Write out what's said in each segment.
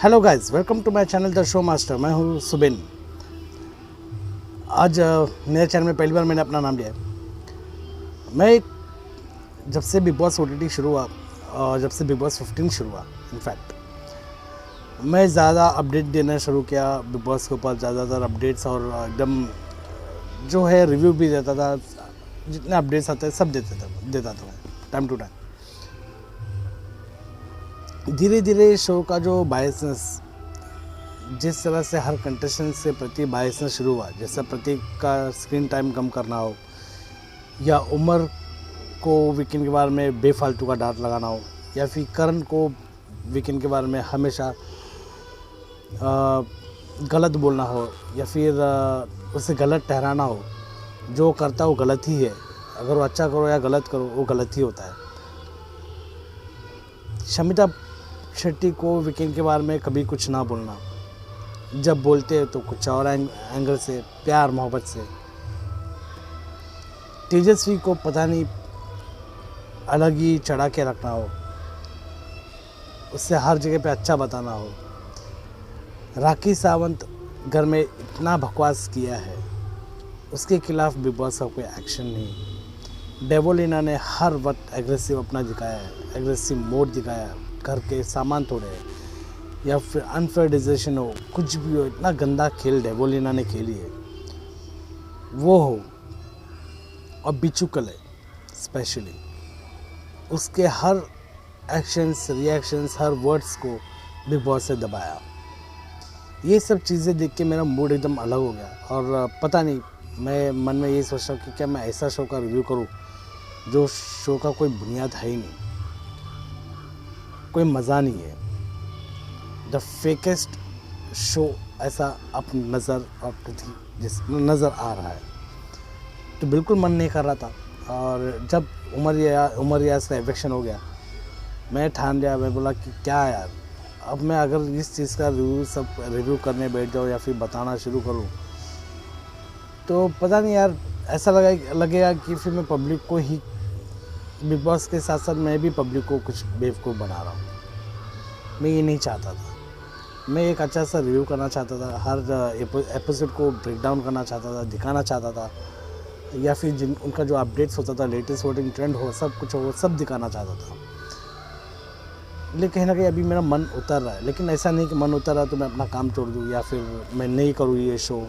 Hello guys, welcome to my channel the show master. मैं हूँ सुबिन। आज मेरे चैनल में पहली बार मैंने अपना नाम लिया है। मैं जब से बिग बॉस OTT शुरू हुआ और जब से बिग बॉस 15 शुरू हुआ, इनफैक्ट मैं ज़्यादा अपडेट देना शुरू किया बिग बॉस के ऊपर, ज़्यादातर अपडेट्स और एकदम जो है रिव्यू भी देता था। जितने अपडेट्स आते हैं सब देता था मैं टाइम टू टाइम। धीरे धीरे शो का जो बायसनेस, जिस तरह से हर कंटेस्टेंट से प्रति बायसनेस शुरू हुआ, जैसे प्रतीक का स्क्रीन टाइम कम करना हो या उमर को वीकेंड के बारे में बेफालतू का डांट लगाना हो या फिर करण को वीकेंड के बारे में हमेशा गलत बोलना हो या फिर उसे गलत ठहराना हो। जो करता है वो गलत ही है, अगर वो अच्छा करो या गलत करो वो गलत ही होता है। शमिता शेट्टी को वीकेंड के बारे में कभी कुछ ना बोलना, जब बोलते हैं तो कुछ और एंगल से, प्यार मोहब्बत से। तेजस्वी को पता नहीं अलग ही चढ़ा के रखना हो, उससे हर जगह पे अच्छा बताना हो। राखी सावंत घर में इतना बकवास किया है, उसके खिलाफ बिग बॉस का कोई एक्शन नहीं। डेवोलिना ने हर वक्त एग्रेसिव अपना दिखाया है, एग्रेसिव मोड दिखाया है, घर के सामान तोड़े या फिर अनफेयर डिसीजन हो, कुछ भी हो, इतना गंदा खेल डेवोलिना ने खेली है। वो हो और बिचू कले स्पेशली, उसके हर एक्शंस, रिएक्शंस, हर वर्ड्स को बिग बॉस से दबाया। ये सब चीज़ें देख के मेरा मूड एकदम अलग हो गया और पता नहीं, मैं मन में ये सोच रहा हूँ कि क्या मैं ऐसा शो का रिव्यू करूँ जो शो का कोई बुनियाद है ही नहीं, कोई मज़ा नहीं है। द फेकेस्ट शो ऐसा अब नज़र आ रहा है, तो बिल्कुल मन नहीं कर रहा था। और जब उमर रियाज का इवेक्शन हो गया, मैं ठान लिया, मैं बोला कि क्या यार, अब मैं अगर इस चीज़ का रिव्यू करने बैठ जाऊँ या फिर बताना शुरू करूँ तो पता नहीं यार, ऐसा लगेगा कि फिर मैं पब्लिक को ही, बिग बॉस के साथ साथ मैं भी पब्लिक को कुछ बेवकूफ़ बना रहा हूँ। मैं ये नहीं चाहता था। मैं एक अच्छा सा रिव्यू करना चाहता था, हर एपिसोड को ब्रेक डाउन करना चाहता था, दिखाना चाहता था, या फिर उनका जो अपडेट्स होता था, लेटेस्ट वोटिंग ट्रेंड हो, सब कुछ हो, सब दिखाना चाहता था। लेकिन कहीं ना कहीं अभी मेरा मन उतर रहा है। लेकिन ऐसा नहीं कि मन उतर रहा तो मैं अपना काम छोड़ दूँ या फिर मैं नहीं करूँ ये शो,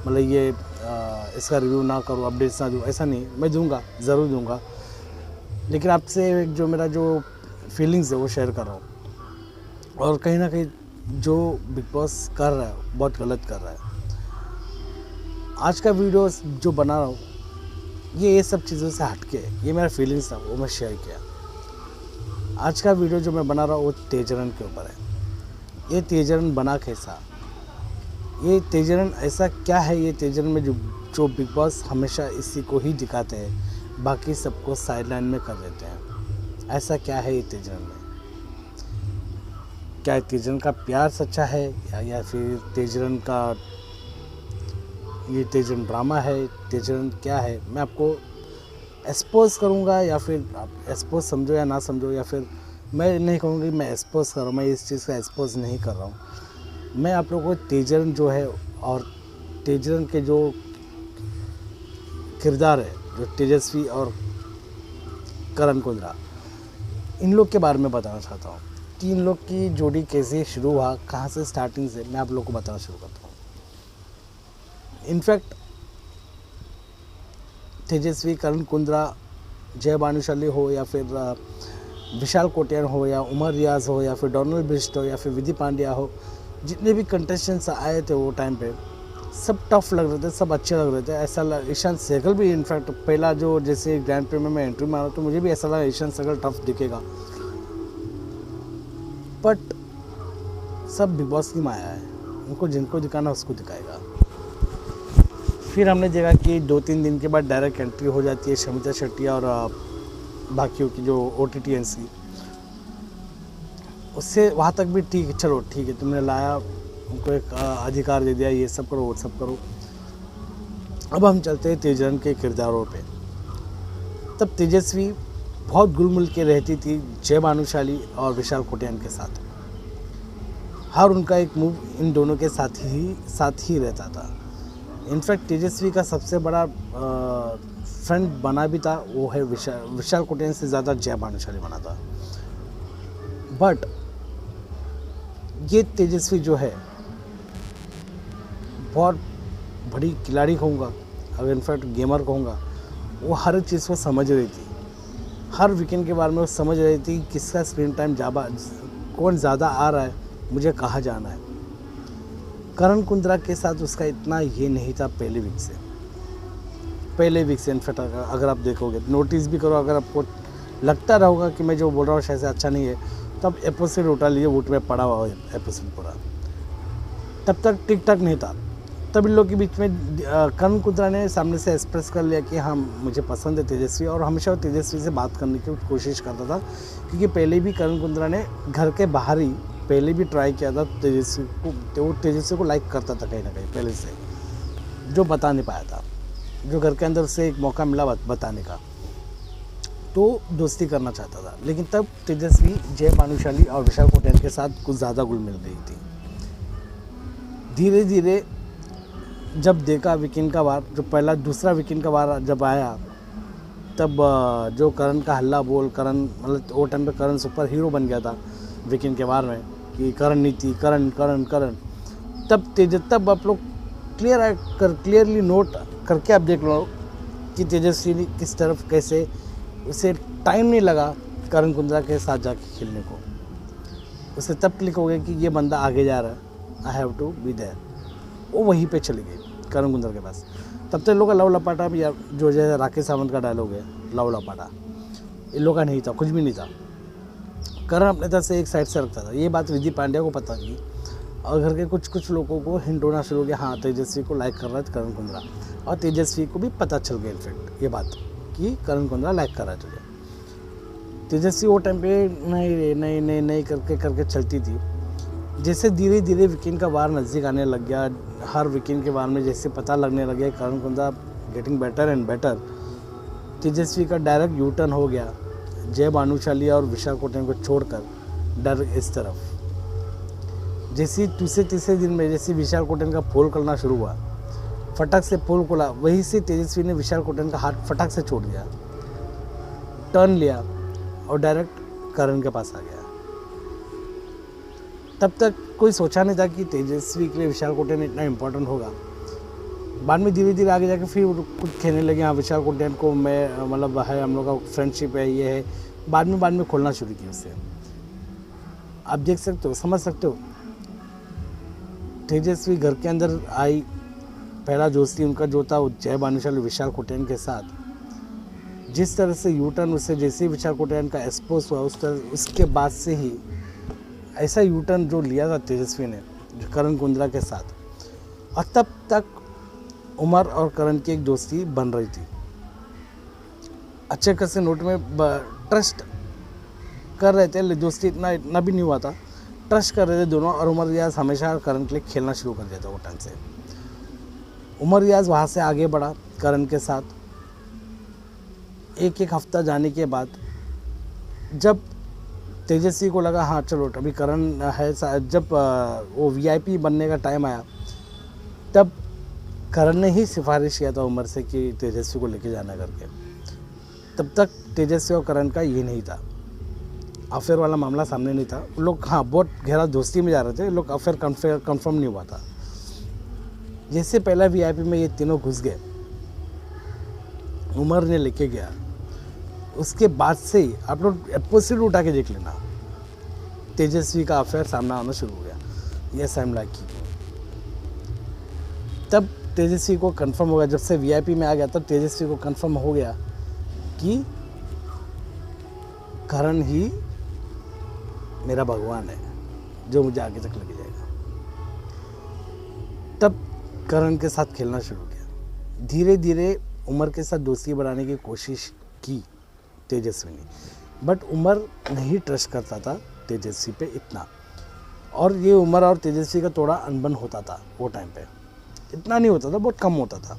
मतलब ये इसका रिव्यू ना करूँ, अपडेट्स ना दूँ, ऐसा नहीं। मैं दूँगा, ज़रूर दूँगा, लेकिन आपसे जो मेरा जो फीलिंग्स है वो शेयर कर रहा हूँ। और कहीं ना कहीं जो बिग बॉस कर रहा है बहुत गलत कर रहा है। आज का वीडियो जो बना रहा हूँ ये सब चीज़ों से हटके, ये मेरा फीलिंग्स था वो मैं शेयर किया। आज का वीडियो जो मैं बना रहा हूँ वो तेजरन के ऊपर है। ये तेजरन बना कैसा, ये तेजरन ऐसा क्या है, ये तेजरन में जो बिग बॉस हमेशा इसी को ही दिखाते हैं, बाकी सबको साइडलाइन में कर देते हैं। ऐसा क्या है ये तेजरन में? क्या तेजरन का प्यार सच्चा है या फिर तेजरन का ये तेजरन ड्रामा है? तेजरन क्या है, मैं आपको एक्सपोज करूँगा, या फिर आप एक्सपोज समझो या ना समझो, या फिर मैं नहीं कहूँगी मैं एक्सपोज कर रहा हूँ, मैं इस चीज़ का एक्सपोज नहीं कर रहा हूँ। मैं आप लोगों को तेजरन जो है और तेजरन के जो किरदार है, जो तेजस्वी और करण कुंद्रा, इन लोग के बारे में बताना चाहता हूँ कि इन लोग की जोड़ी कैसे शुरू हुआ, कहाँ से स्टार्टिंग से मैं आप लोग को बताना शुरू करता हूँ। इनफैक्ट तेजस्वी, करण कुंद्रा, जय भानुशाली हो या फिर विशाल कोटियान हो या उमर रियाज हो या फिर डोनाल्ड बिस्ट हो या फिर विधि पांड्या हो, जितने भी कंटेस्टेंट्स आए थे वो टाइम पे सब टफ लग रहे थे, सब अच्छे लग रहे थे। ऐसा ईशान सहगल भी, इनफैक्ट पहला जो जैसे ग्रैंड प्रीमियर में एंट्री मारा तो मुझे भी ऐसा लगा ईशान सहगल टफ दिखेगा, बट सब बिग बॉस की माया है, उनको जिनको दिखाना उसको दिखाएगा। फिर हमने देखा कि 2-3 दिन के बाद डायरेक्ट एंट्री हो जाती है शमिता शेट्टी और बाकियों की जो OTTs की, उससे वहाँ तक भी ठीक है, चलो ठीक है, तुमने लाया, उनको एक अधिकार दे दिया, ये सब करो वो सब करो। अब हम चलते हैं तेजरन के किरदारों पे। तब तेजस्वी बहुत घुल मिल के रहती थी जय भानुशाली और विशाल कोटियान के साथ। हर उनका एक मूव इन दोनों के साथ ही रहता था। इनफैक्ट तेजस्वी का सबसे बड़ा फ्रेंड बना भी था वो है विशाल कोटेन से ज़्यादा जय भानुशाली बना था। बट ये तेजस्वी जो है बहुत बड़ी खिलाड़ी कहूँगा, अगर इनफैक्ट गेमर कहूँगा, वो हर चीज़ को समझ रही थी। हर वीकेंड के बारे में वो समझ रही थी किसका स्क्रीन टाइम कौन ज़्यादा आ रहा है, मुझे कहाँ जाना है। करण कुंद्रा के साथ उसका इतना ये नहीं था पहले वीक से इनफैक्ट अगर आप देखोगे, नोटिस भी करो, अगर आपको लगता रहोगा कि मैं जो बोल रहा हूँ शायद से अच्छा नहीं है, तब एपिसोड उठा लीजिए, वोट में पड़ा हुआ एपिसोड पूरा। तब तक टिक टाक नहीं था। तब इन लोग के बीच में करण कुंद्रा ने सामने से एक्सप्रेस कर लिया कि हाँ मुझे पसंद है तेजस्वी, और हमेशा वो तेजस्वी से बात करने की कोशिश करता था, क्योंकि पहले भी करण कुंद्रा ने घर के बाहर ही पहले भी ट्राई किया था तेजस्वी को, तो वो तेजस्वी को लाइक करता था कहीं ना कहीं पहले से, जो बता नहीं पाया था, जो घर के अंदर से एक मौका मिला बताने का, तो दोस्ती करना चाहता था। लेकिन तब तेजस्वी जय भानुशाली और विशाल कोटेन के साथ कुछ ज़्यादा घुल मिल गई थी। धीरे धीरे जब देखा वीकेंड का वार, जो दूसरा वीकेंड का वार जब आया, तब जो करण का हल्ला बोल, करण मतलब वो टाइम पे करण सुपर हीरो बन गया था वीकेंड के वार में, कि करण नीति करण करण करण। तब आप लोग क्लियरली नोट करके आप देख लो कि तेजस्वी किस तरफ कैसे उसे टाइम नहीं लगा करण कुंद्रा के साथ जाके खेलने को। उसे तब क्लिक हो गया कि ये बंदा आगे जा रहा है, I have to be there. वो वहीं पे चली गई करण कुंद्रा के पास। तब तक लोग का लव लपाटा भी, जो जैसे राकेश सावंत का डायलॉग है लव लपाटा, इन लोग का नहीं था, कुछ भी नहीं था। करण अपने तरफ से एक साइड से रखता था। ये बात रिद्धि पांड्या को पता थी, और घर के कुछ लोगों को हिंट होना शुरू हो गया, हाँ तेजस्वी को लाइक कर रहा है करण कुंद्रा, और तेजस्वी को भी पता चल गया इनफैक्ट ये बात कि करण कुंद्रा लाइक कर रहा है तुझे। तेजस्वी वो टाइम पे नहीं करके चलती थी। जैसे धीरे धीरे वीकेंड का वार नज़दीक आने लग गया, हर वीकेंड के बार में जैसे पता लगने लग गया Karan Kundra getting better and better, Tejasswi का डायरेक्ट यू टर्न हो गया जय भानुशाली और विशाल कोटेन को छोड़कर डायरेक्ट इस तरफ। जैसे तीसरे दिन में जैसे विशाल कोटेन का पोल करना शुरू हुआ, फटक से पोल खोला, वहीं से तेजस्वी ने विशाल कोटेन का हाथ फटक से छोड़ दिया, टर्न लिया और डायरेक्ट करण के पास आ गया। तब तक कोई सोचा नहीं था कि तेजस्वी के लिए विशाल कोटेन इतना इम्पोर्टेंट होगा। बाद में धीरे धीरे आगे जाके फिर कुछ खेलने लगे, हाँ विशाल कोटेन को मैं मतलब है, हम लोग का फ्रेंडशिप है, ये है, बाद में खोलना शुरू किया उससे। आप देख सकते हो, समझ सकते हो, तेजस्वी घर के अंदर आई, पहला दोस्ती उनका जो था वो जय भानुशाली विशाल कोटेन के साथ, जिस तरह से यू टर्न उससे जैसे ही विशाल कोटेन का एक्सपोज हुआ उसके बाद से ही ऐसा यू टर्न जो लिया था तेजस्वी ने करण कुंद्रा के साथ। और तब तक उमर और करण की एक दोस्ती बन रही थी, अच्छे खासे नोट में ट्रस्ट कर रहे थे, दोस्ती इतना भी नहीं हुआ था, ट्रस्ट कर रहे थे दोनों। और उमर रियाज हमेशा करण के लिए खेलना शुरू कर दिया था वो टाइम से। उमर रियाज वहाँ से आगे बढ़ा करण के साथ। एक हफ्ता जाने के बाद जब तेजस्वी को लगा हाँ चलो अभी करण है, जब वो वीआईपी बनने का टाइम आया, तब करण ने ही सिफारिश किया था उमर से कि तेजस्वी को लेके जाना करके। तब तक तेजस्वी और करण का ये नहीं था, अफेयर वाला मामला सामने नहीं था। लोग हाँ बहुत गहरा दोस्ती में जा रहे थे, लोग अफेयर कंफर्म नहीं हुआ था। जैसे पहला वीआईपी में ये तीनों घुस गए, उमर ने लेके गया, उसके बाद से ही आप लोग एपिसोड उठा के देख लेना, तेजस्वी का अफेयर सामना आना शुरू हो गया। Yes I am like you. तब तेजस्वी को कंफर्म हो गया, जब से वीआईपी में आ गया तब तेजस्वी को कंफर्म हो गया कि करण ही मेरा भगवान है जो मुझे आगे तक लेके जाएगा। तब करण के साथ खेलना शुरू किया। धीरे धीरे उमर के साथ दोस्ती बढ़ाने की कोशिश की तेजस्वी ने, बट उमर नहीं ट्रस्ट करता था तेजस्वी पे इतना, और ये उमर और तेजस्वी का थोड़ा अनबन होता था वो टाइम पे, इतना नहीं होता था, बहुत कम होता था।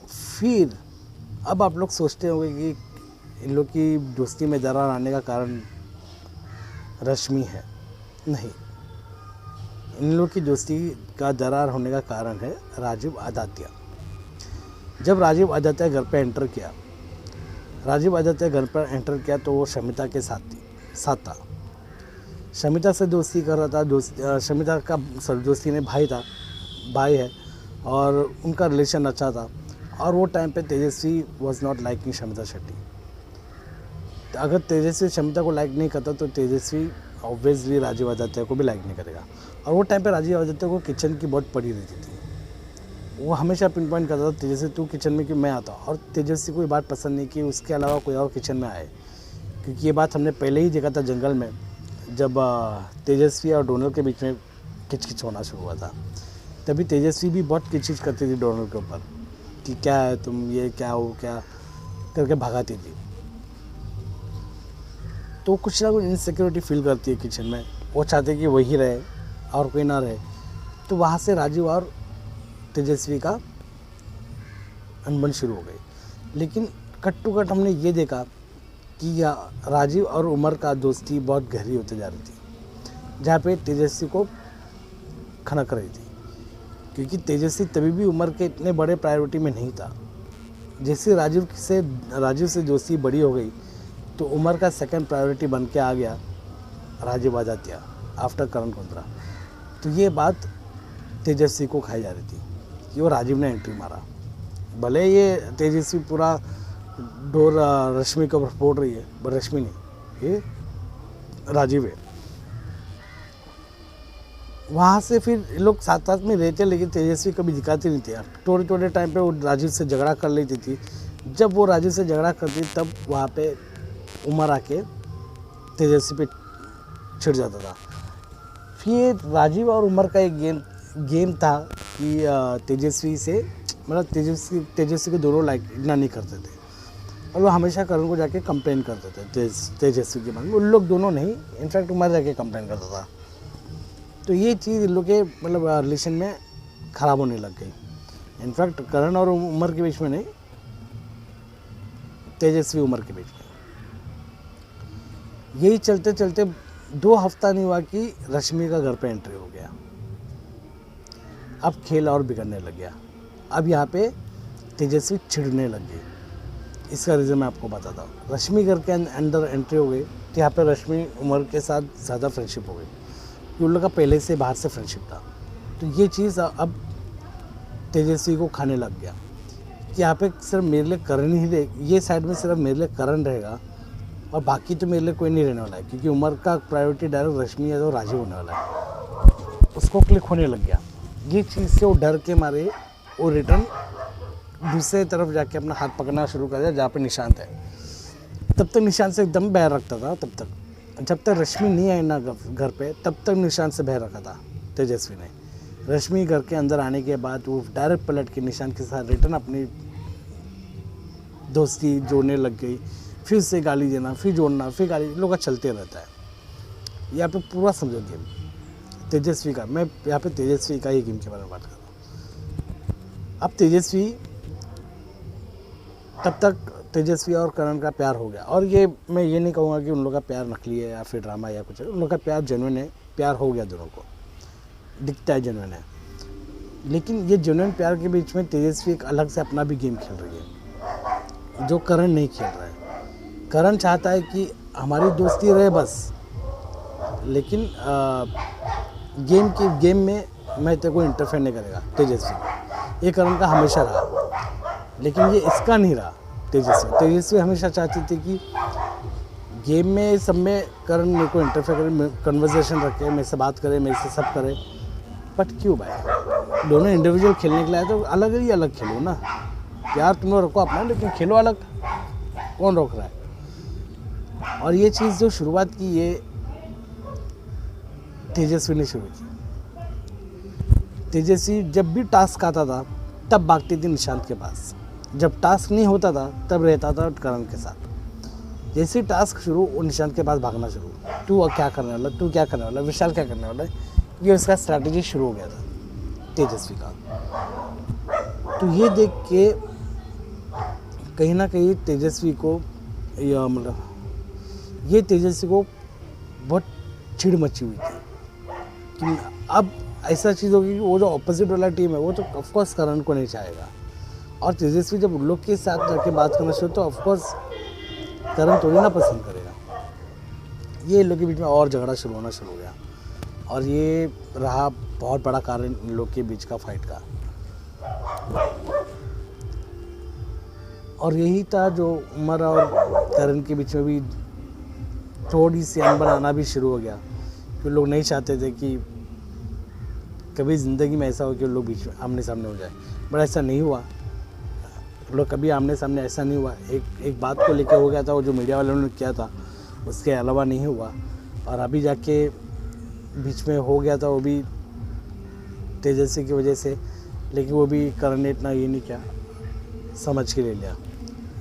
फिर अब आप लोग सोचते होंगे कि इन लोग की दोस्ती में दरार आने का कारण रश्मि है। नहीं, इन लोग की दोस्ती का दरार होने का कारण है राजीव आदात्य। जब राजीव आदात्य घर पे एंटर किया, तो वो शमिता के साथ था। शमिता से दोस्ती कर रहा था। शमिता का दोस्ती ने भाई है और उनका रिलेशन अच्छा था। और वो टाइम पे Tejasswi was not liking Shamita Shetty. अगर तेजस्वी शमिता को लाइक नहीं करता तो तेजस्वी ऑब्वियसली राजीव आदित्य को भी लाइक नहीं करेगा। और वो टाइम पे राजीव आदित्य को किचन की बहुत पड़ी रहती थी। वो हमेशा पिन पॉइंट करता था, तेजस्वी तू किचन में क्यों, मैं आता। और तेजस्वी को ये बात पसंद नहीं कि उसके अलावा कोई और किचन में आए, क्योंकि ये बात हमने पहले ही देखा था जंगल में, जब तेजस्वी और डोनल के बीच में किचकिच होना शुरू हुआ था। तभी तेजस्वी भी बहुत किचकिच करती थी डोनल के ऊपर कि क्या है तुम, ये क्या हो, क्या करके भगाती थी। तो कुछ ना कुछ इनसिक्योरिटी फील करती है किचन में। वो चाहते कि वही रहे और कोई ना रहे। तो वहाँ से राजीव और तेजस्वी का अनबन शुरू हो गई। लेकिन कट टू कट हमने ये देखा कि राजीव और उमर का दोस्ती बहुत गहरी होते जा रही थी, जहाँ पे तेजस्वी को खनक रही थी, क्योंकि तेजस्वी तभी भी उमर के इतने बड़े प्रायोरिटी में नहीं था। जैसे राजीव से दोस्ती बड़ी हो गई तो उमर का सेकंड प्रायोरिटी बन के आ गया राजीव आदित्य आफ्टर करण कुंद्रा। तो ये बात तेजस्वी को खाई जा रही थी कि वो राजीव ने एंट्री मारा। भले ये तेजस्वी पूरा डोर रश्मि के ऊपर फोड़ रही है, पर रश्मि नहीं, ये राजीव है। वहाँ से फिर लोग साथ साथ में रहते, लेकिन तेजस्वी कभी दिखाती नहीं थी। थोड़े टाइम पे वो राजीव से झगड़ा कर लेती थी। जब वो राजीव से झगड़ा करती तब वहाँ पे उमर आके तेजस्वी पे छिड़ जाता था। फिर राजीव और उमर का एक गेम था कि तेजस्वी से, मतलब तेजस्वी के दोनों लाइक इतना नहीं करते थे, और वो हमेशा करण को जाके कंप्लेन करते थे तेजस्वी के बारे में। उन लोग दोनों नहीं, इनफैक्ट उमर जाके कंप्लेन करता था। तो ये चीज़ इन लोग के मतलब रिलेशन में ख़राब होने लग गई। इनफैक्ट करण और उमर के बीच में नहीं, तेजस्वी उमर के बीच में। यही चलते चलते 2 हफ्ता नहीं हुआ कि रश्मि का घर पे एंट्री हो गया। अब खेल और बिगड़ने लग गया। अब यहाँ पे तेजस्वी छिड़ने लग गई। इसका रीज़न मैं आपको बताता हूँ। रश्मि घर के अंदर एंट्री हो गई तो यहाँ पे रश्मि उमर के साथ ज़्यादा फ्रेंडशिप हो गई, क्योंकि उन लोग का पहले से बाहर से फ्रेंडशिप था। तो ये चीज़ अब तेजस्वी को खाने लग गया कि यहाँ पे सिर्फ मेरे लिए करण ही रहे, ये साइड में सिर्फ मेरे लिए करण रहेगा और बाकी तो मेरे लिए कोई नहीं रहने वाला है, क्योंकि उमर का प्रायोरिटी डायरेक्ट रश्मि है तो राजीव होने वाला है। उसको क्लिक होने लग गया। ये चीज़ से वो डर के मारे वो रिटर्न दूसरे तरफ जाके अपना हाथ पकड़ना शुरू कर दिया, जहाँ पे निशांत है। तब तक निशांत से एकदम बैर रखता था। तब तक जब तक रश्मि नहीं आई ना घर पे, तब तक निशांत से बैर रखा था तेजस्वी ने। रश्मि घर के अंदर आने के बाद वो डायरेक्ट पलट के निशांत के साथ रिटर्न अपनी दोस्ती जोड़ने लग गई। फिर से गाली देना, फिर जोड़ना, फिर गाली, लोग का चलते रहता है। यहाँ पे पूरा समझो गेम तेजस्वी का। मैं यहाँ पे तेजस्वी का ही गेम के बारे में बात कर रहा हूँ। अब तब तक तेजस्वी और करण का प्यार हो गया। और ये मैं ये नहीं कहूँगा कि उन लोग का प्यार नकली है या फिर ड्रामा या कुछ है। उन लोग का प्यार जेन्युइन है, प्यार हो गया, दोनों को दिखता है जेन्युइन है। लेकिन ये जेन्युइन प्यार के बीच में तेजस्वी एक अलग से अपना भी गेम खेल रही है, जो करण नहीं खेल रहा है। करण चाहता है कि हमारी दोस्ती रहे बस, लेकिन गेम में मैं तेरे को इंटरफेयर नहीं करेगा तेजस्वी। ये करण का हमेशा रहा, लेकिन ये इसका नहीं रहा तेजस्वी हमेशा चाहती थी कि गेम में सब में करण मेरे को इंटरफेयर करे, कन्वर्सेशन रखे, मेरे से बात करे, मेरे से सब करे। बट क्यों भाई, दोनों इंडिविजुअल खेलने के लिए तो अलग खेलो ना यार। तुम लोग रखो अपना, लेकिन खेलो अलग, कौन रोक रहा है। और ये चीज़ जो शुरुआत की ये तेजस्वी ने शुरू की। तेजस्वी जब भी टास्क आता था तब भागती थी निशांत के पास, जब टास्क नहीं होता था तब रहता था करण के साथ। जैसे टास्क शुरू, वो निशांत के पास भागना शुरू। तू क्या करने वाला, तू क्या करने वाला, विशाल क्या करने वाला है, ये उसका स्ट्रैटेजी शुरू हो गया था तेजस्वी का। तो ये देख के कहीं ना कहीं तेजस्वी को तेजस्वी को बहुत चिढ़ मची हुई थी कि अब ऐसा चीज़ होगी कि वो जो ऑपोजिट वाला टीम है वो तो ऑफकोर्स करण को नहीं चाहेगा, और तेजस्वी जब उन लोग के साथ जाके बात करना शुरू तो ऑफकोर्स करण थोड़ी ना पसंद करेगा। ये इन लोग के बीच में और झगड़ा शुरू होना शुरू हो गया, और ये रहा बहुत बड़ा कारण इन लोग के बीच का फाइट का। और यही था जो उमर और करण के बीच में भी थोड़ी सी अनबन आना भी शुरू हो गया, कि लोग नहीं चाहते थे कि कभी ज़िंदगी में ऐसा हो कि लोग बीच में आमने सामने हो जाए, बट ऐसा नहीं हुआ। लोग कभी आमने सामने ऐसा नहीं हुआ। एक बात को लेकर हो गया था, वो जो मीडिया वालों ने किया था, उसके अलावा नहीं हुआ। और अभी जाके बीच में हो गया था, वो भी तेजस्वी की वजह से, लेकिन वो भी करण ने इतना ये नहीं किया, समझ के ले लिया।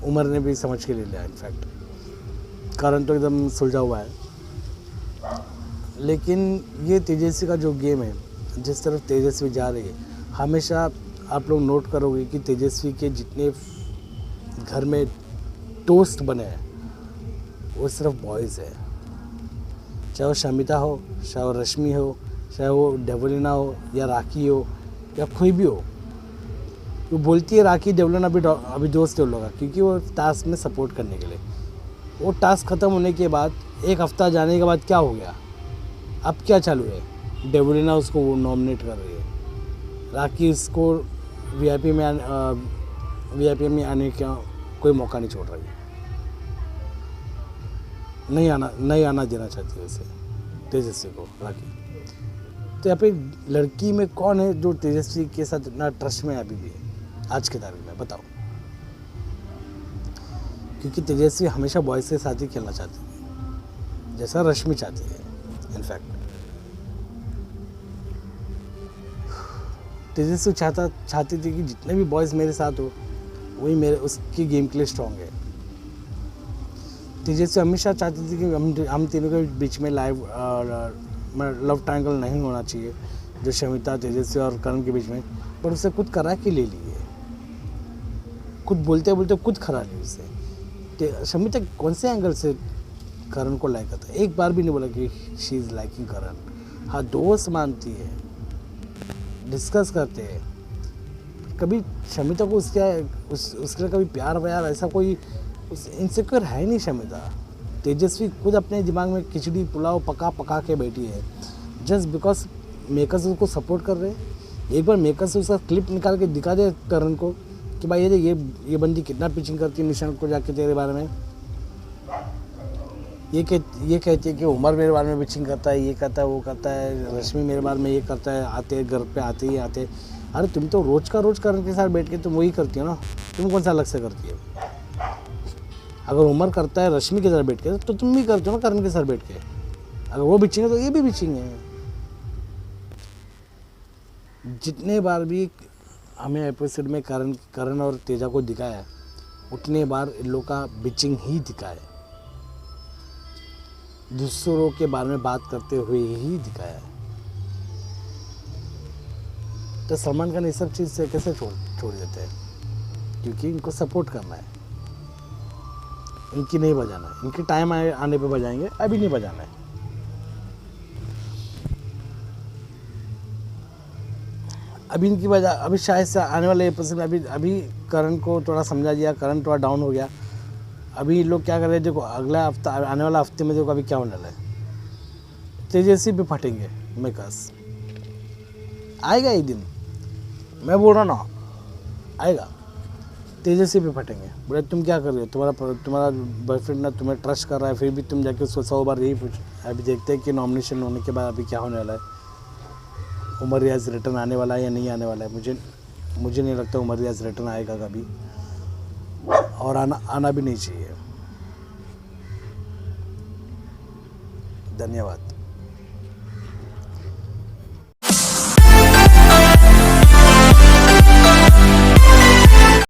उमर ने भी समझ के ले लिया। इनफैक्ट करण तो एकदम सुलझा हुआ है। लेकिन ये तेजस्वी का जो गेम है, जिस तरफ तेजस्वी जा रही है, हमेशा आप लोग नोट करोगे कि तेजस्वी के जितने घर में टोस्ट बने हैं वो सिर्फ बॉयज़ है। चाहे वो शमिता हो, चाहे वो रश्मि हो, चाहे वो डेवलिना हो, या राखी हो, या कोई भी हो। वो बोलती है राखी डेवलिना अभी दोस्त है उन लोग का, क्योंकि वो टास्क में सपोर्ट करने के लिए। वो टास्क ख़त्म होने के बाद एक हफ्ता जाने के बाद क्या हो गया, अब क्या चालू है? डेवलिना उसको वो नॉमिनेट कर रही है, राखी इसको वीआईपी में आने का कोई मौका नहीं छोड़ रही है, नहीं आना देना चाहती है उसे, तेजस्वी को, राखी। तो यहाँ पे लड़की में कौन है जो तेजस्वी के साथ इतना ट्रस्ट में अभी भी है आज के तारीख में, बताओ? क्योंकि तेजस्वी हमेशा बॉयज़ के साथ ही खेलना चाहती है, जैसा रश्मि चाहती है। इनफैक्ट तेजस्वी चाहती थी कि जितने भी बॉयज़ मेरे साथ हो वही मेरे उसकी गेम के लिए स्ट्रॉन्ग है। तेजस्वी हमेशा चाहती थी कि हम तीनों के बीच में लव ट्रायंगल नहीं होना चाहिए, जो शमिता, तेजस्वी और करण के बीच में, पर उसे खुद करा के ले ली है। खुद बोलते बोलते खुद करा ली उसे। शमिता कौन से एंगल से करण को लाइक करता है? एक बार भी नहीं बोला कि शी इज़ लाइकिंग करण। हाँ, दोस्त मानती है, डिस्कस करते हैं। कभी शमिता को उसके कभी प्यार व्यार ऐसा कोई इनसिक्योर है नहीं शमिता। तेजस्वी खुद अपने दिमाग में खिचड़ी पुलाव पका के बैठी है, जस्ट बिकॉज मेकर्स उसको सपोर्ट कर रहे हैं। एक बार मेकर्स उसका क्लिप निकाल के दिखा दे करण को कि भाई ये बंदी कितना पिचिंग करती है निशांत को जाके तेरे बारे में। ये कहती है कि उमर मेरे बारे में पिचिंग करता है, ये करता है, वो करता है, रश्मि मेरे बारे में ये करता है, आते घर पे आते ही आते। अरे तुम तो रोज़ का रोज़ करण के साथ बैठ के तुम वही करती हो ना, तुम कौन सा अलग से करती हो? अगर उमर करता है रश्मि के साथ बैठ के तो तुम भी करते हो ना करण के साथ बैठ के। अगर वो बिचिंग है तो ये भी बिचिंग है। जितने बार भी हमें एपिसोड में करण और तेजा को दिखाया, उतने बार इन लोग का बिचिंग ही दिखाया, दूसरों के बारे में बात करते हुए ही दिखाया। तो सलमान खान इस सब चीज़ से कैसे छोड़ देते हैं? क्योंकि इनको सपोर्ट करना है, इनकी नहीं बजाना है। इनके टाइम आने पे बजाएंगे, अभी नहीं बजाना है। अभी इनकी वजह, अभी शायद से आने वाले एपिसोड में अभी करण को थोड़ा समझा दिया, करण थोड़ा डाउन हो गया। अभी लोग क्या कर रहे हैं, देखो अगला हफ्ता, आने वाला हफ्ते में देखो अभी क्या होने वाला है। तेजस्वी पे फटेंगे मेकर्स, आएगा एक दिन, मैं बोल रहा ना, आएगा। तेजस्वी पे फटेंगे, बोले तुम क्या कर रहे हो, तुम्हारा बॉयफ्रेंड ना तुम्हें ट्रस्ट कर रहा है, फिर भी तुम जाके उसको 100 बार यही पूछ। अभी देखते हैं कि नॉमिनेशन होने के बाद अभी क्या होने वाला है। उमर रियाज रिटर्न आने वाला है या नहीं आने वाला है? मुझे नहीं लगता उमर रियाज रिटर्न आएगा कभी, और आना भी नहीं चाहिए। धन्यवाद।